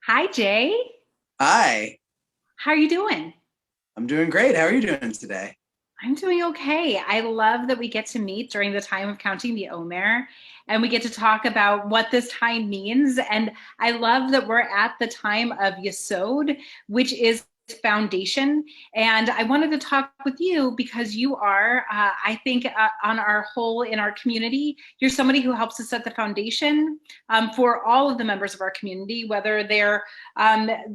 Hi, Jay. Hi, How are you doing? I'm doing great. How are you doing today? I'm doing okay. I love that we get to meet during the time of counting the Omer and we get to talk about what this time means. And I love that we're at the time of Yesod, which is foundation. And I wanted to talk with you because you are, I think, on our whole in our community, you're somebody who helps to set the foundation for all of the members of our community, whether they're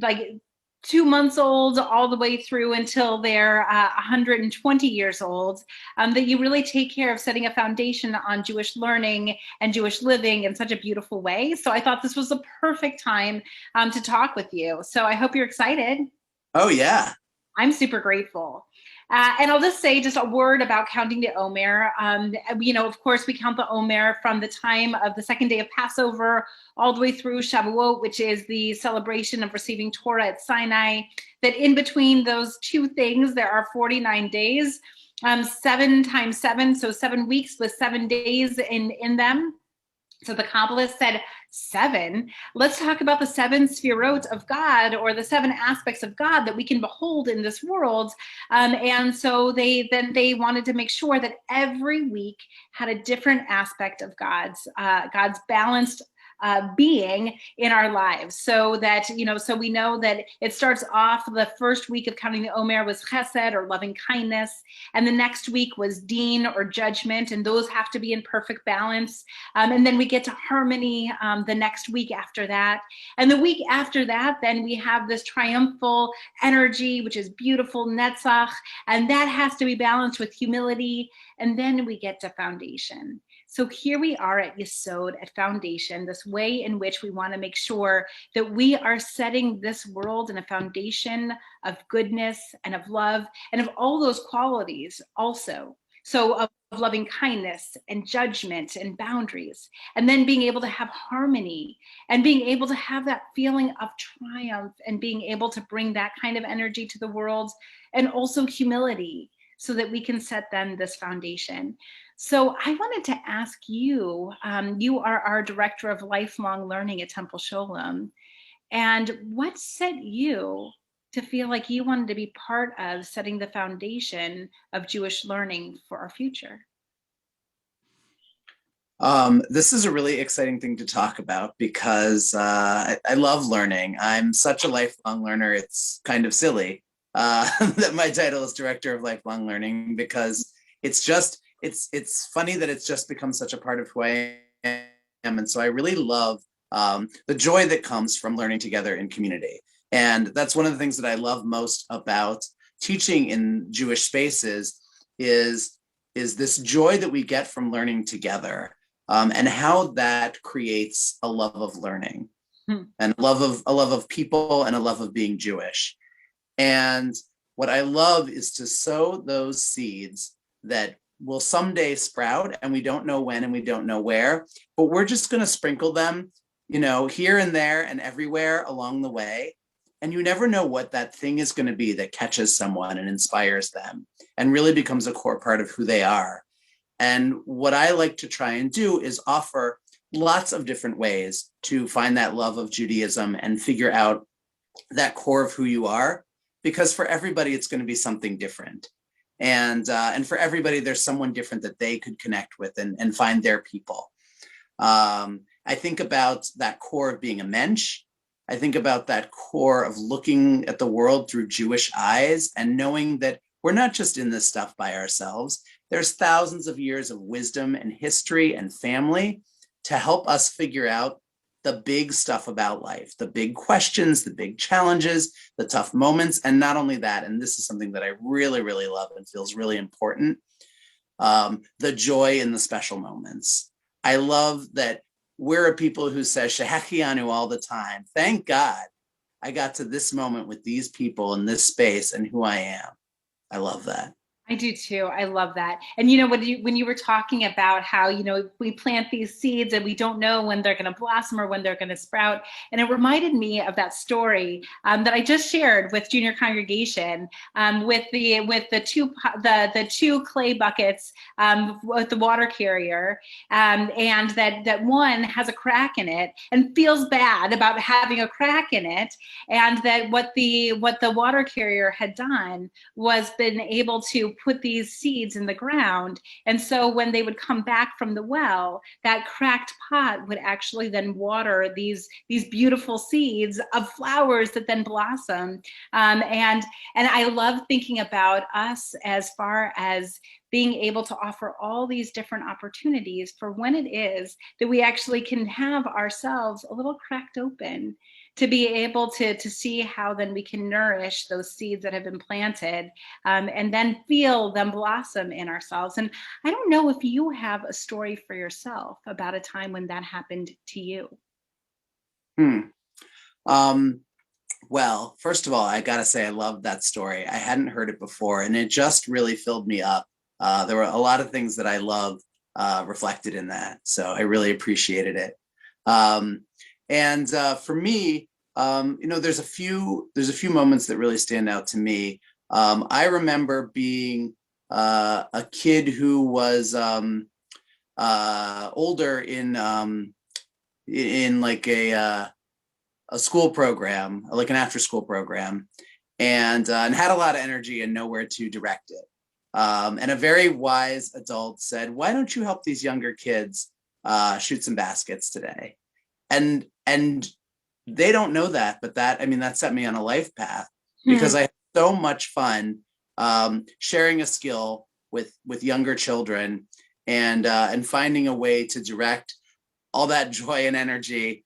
like 2 months old all the way through until they're 120 years old, that you really take care of setting a foundation on Jewish learning and Jewish living in such a beautiful way. So I thought this was the perfect time to talk with you. So I hope you're excited. Oh, yeah. I'm super grateful. And I'll just say just a word about counting the Omer. Of course, we count the Omer from the time of the second day of Passover all the way through Shavuot, which is the celebration of receiving Torah at Sinai. That in between those two things, there are 49 days, 7 times 7, so 7 weeks with 7 days in them. So the Kabbalist said seven. Let's talk about the seven sefirot of God, or the seven aspects of God that we can behold in this world. And so they wanted to make sure that every week had a different aspect of God's balanced being in our lives, so that so we know that it starts off, the first week of counting the Omer was Chesed, or loving kindness, and the next week was Din, or judgment, and those have to be in perfect balance. And then we get to harmony the next week after that, and the week after that, then we have this triumphal energy, which is beautiful, Netzach, and that has to be balanced with humility, and then we get to foundation. So here we are at Yesod, at foundation, this way in which we want to make sure that we are setting this world in a foundation of goodness and of love and of all those qualities also. So of loving kindness and judgment and boundaries, and then being able to have harmony and being able to have that feeling of triumph and being able to bring that kind of energy to the world, and also humility, so that we can set then this foundation. So I wanted to ask you, you are our director of lifelong learning at Temple Sholem, and what set you to feel like you wanted to be part of setting the foundation of Jewish learning for our future? This is a really exciting thing to talk about because I love learning. I'm such a lifelong learner. It's kind of silly that my title is Director of Lifelong Learning, because it's funny that it's just become such a part of who I am. And so I really love the joy that comes from learning together in community. And that's one of the things that I love most about teaching in Jewish spaces is this joy that we get from learning together, and how that creates a love of learning Hmm. and a love of people and a love of being Jewish. And what I love is to sow those seeds that will someday sprout, and we don't know when and we don't know where, but we're just going to sprinkle them, here and there and everywhere along the way. And you never know what that thing is going to be that catches someone and inspires them and really becomes a core part of who they are. And what I like to try and do is offer lots of different ways to find that love of Judaism and figure out that core of who you are, because for everybody it's going to be something different, and for everybody there's someone different that they could connect with and find their people. I think about that core of being a mensch. I think about that core of looking at the world through Jewish eyes and knowing that we're not just in this stuff by ourselves. There's thousands of years of wisdom and history and family to help us figure out the big stuff about life, the big questions, the big challenges, the tough moments. And not only that, and this is something that I really, really love and feels really important, the joy in the special moments. I love that we're a people who says Shehechianu all the time. Thank God I got to this moment with these people in this space and who I am. I love that. I do too. I love that. And when you were talking about how, we plant these seeds and we don't know when they're going to blossom or when they're going to sprout, and it reminded me of that story that I just shared with junior congregation, with the two clay buckets, with the water carrier, and that one has a crack in it and feels bad about having a crack in it, and that what the water carrier had done was been able to put these seeds in the ground. And so when they would come back from the well, that cracked pot would actually then water these beautiful seeds of flowers that then blossom. And I love thinking about us as far as being able to offer all these different opportunities for when it is that we actually can have ourselves a little cracked open, to be able to see how then we can nourish those seeds that have been planted, and then feel them blossom in ourselves. And I don't know if you have a story for yourself about a time when that happened to you. Well, first of all, I gotta say I love that story. I hadn't heard it before, and it just really filled me up. There were a lot of things that I love reflected in that, so I really appreciated it. And for me, there's a few moments that really stand out to me. I remember being a kid who was older in like a school program, like an after-school program, and had a lot of energy and nowhere to direct it. And a very wise adult said, "Why don't you help these younger kids shoot some baskets today?" And they don't know that, but that set me on a life path, because I had so much fun sharing a skill with younger children, and finding a way to direct all that joy and energy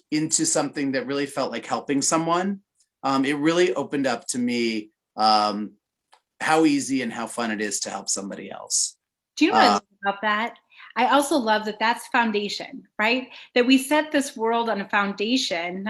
into something that really felt like helping someone. It really opened up to me how easy and how fun it is to help somebody else. Do you know what I love about that? I also love that that's foundation, right? That we set this world on a foundation,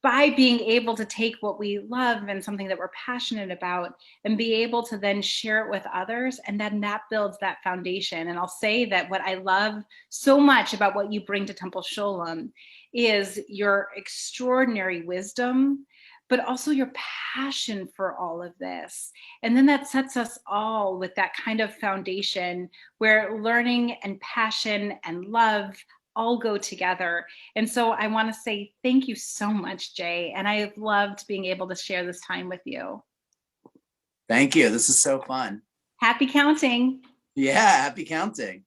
by being able to take what we love and something that we're passionate about and be able to then share it with others. And then that builds that foundation. And I'll say that what I love so much about what you bring to Temple Sholem is your extraordinary wisdom, but also your passion for all of this. And then that sets us all with that kind of foundation where learning and passion and love all go together. And so I want to say thank you so much, Jay. And I have loved being able to share this time with you. Thank you. This is so fun. Happy counting. Yeah, happy counting.